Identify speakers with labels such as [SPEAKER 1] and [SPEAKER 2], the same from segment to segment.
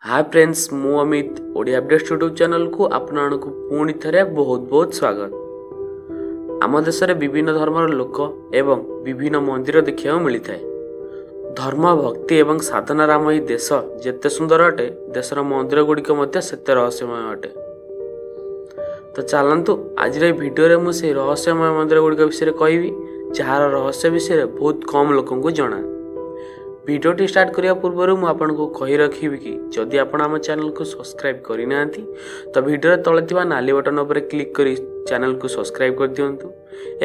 [SPEAKER 1] Hi friends, मु Amit Odia updates YouTube channel को आपको पुणी थे बहुत बहुत स्वागत। आम देश में विभिन्न धर्मर लोक एवं विभिन्न मंदिर देखा मिलता है। धर्म भक्ति एवं साधना राम ही देश जिते सुंदर अटे, देशर मंदिर गुड़िक सेते रहस्यमय अटे। तो चलतु आज भिडियो मुझे रहस्यमय मंदिर गुड़िक विषय कहि जार रहस्य विषय बहुत कम लोक जना। भिडियोटी स्टार्ट करने पूर्व मुझे आपको कही रखी कि जदि आप आम चैनल को सब्सक्राइब करना तो भिडियो तले नाली बटन पर क्लिक कर चैनल को सब्सक्राइब कर दिंतु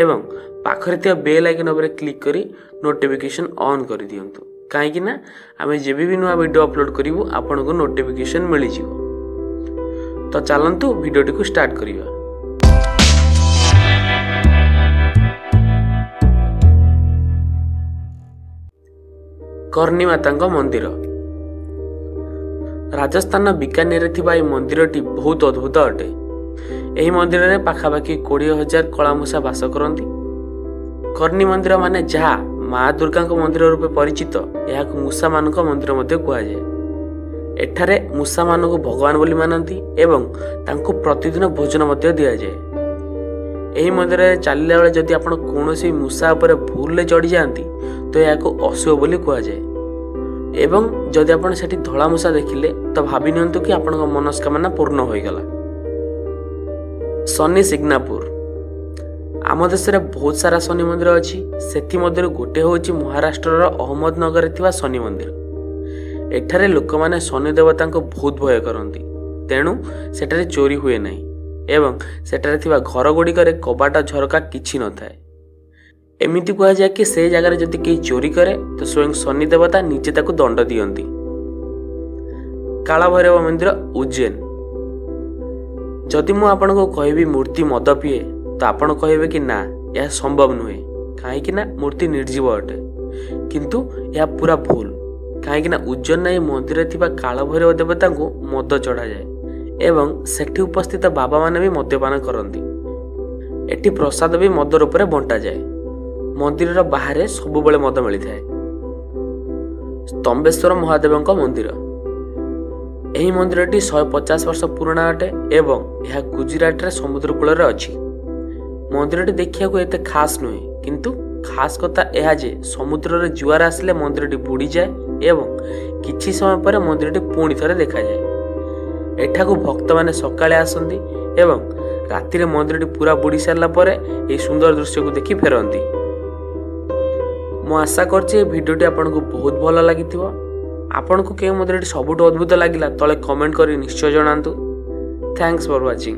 [SPEAKER 1] एवं पाखरे बेल आइकन पर क्लिक कर नोटिफिकेशन ऑन कर दिंतु, कहीं आम जब भी नुआ वीडियो अपलोड करूँ आपन को नोटिफिकेशन मिल जाए। तो चलतु भिडियोटी को स्टार्ट करिया। कर्णी माता मंदिर राजस्थान बीकानेर थिबा मंदिरटी बहुत अद्भुत अटे। यही मंदिर में पाखापाखि 20,000 कलामूषा बास करती। कर्णी मंदिर माने जहाँ माँ दुर्गा मंदिर रूपे परिचित, यह मूषा मान मंदिर कहुए। एठारे मूषा मान भगवान बोली मानती एवं तांको प्रतिदिन भोजन दि जाए। यही मंदिर में चलला बेले जदि आप कौन मूषा उपर भूल चढ़ी जाती तो यह अशुभ बोली कहुए। एवं जदि आप धला मूषा देखिले तो भावी नियंतु कि आपण मनस्कामना पूर्ण हो गला। शनि सिग्नापुर आम देश में बहुत सारा शनि मंदिर अच्छी, से गोटे हूँ महाराष्ट्र अहमदनगर थिबा शनि मंदिर। एठारे लोक माने शनि देवता को बहुत भय करती, तेणु सेठारे चोरी हुए नहीं एवं सेठारे थिबा घर गुड़िक कबाट झरका किछि न थाए। एमिति कहा जाए कि से जगह जदि कहीं चोरी करे तो स्वयं शनि देवता निजे ताको दंड दियंती। काला भैरव मंदिर उज्जैन। जदि मु आपन को कहबी मूर्ति मद पिए तो आपन कहबे कि ना यह संभव नुहे, कहीं ना मूर्ति निर्जीव अटे, किंतु यह पूरा भूल। कहीं उज्जैन मंदिर थिबा काला भैरव देवता को मद चढ़ा जाए एवं सेठी उपस्थित बाबा माने भी मद्यपान करती। एटी प्रसाद भी मद रूप में बंटा जाए। मंदिर बाहर सबुबले मद मिलता है। स्तंभेश्वर महादेव मंदिर। यही मंदिरटी 150 वर्ष पुराना अटे एवं यह गुजरात समुद्र कूल अच्छी। मंदिरटी देखा एत खास नुहे, किंतु खास कथा यह जे समुद्र जुआर आसिले मंदिरटी बुड़ी जाए एवं किछि समय पर मंदिरटी पुणी थे देखा जाए। एठा को भक्त माने सकाळे आसंती एवं राति मंदिरटी पूरा बुड़ी सारा पर यह सुंदर दृश्य को देखि फेरती। मु आशा करछि भिडियोटी आपको बहुत भल लगी। आपन को के मंदिरटी सबुठ अद्भुत लगिला तले कमेंट करी निश्चय जणांतु। Thanks for watching.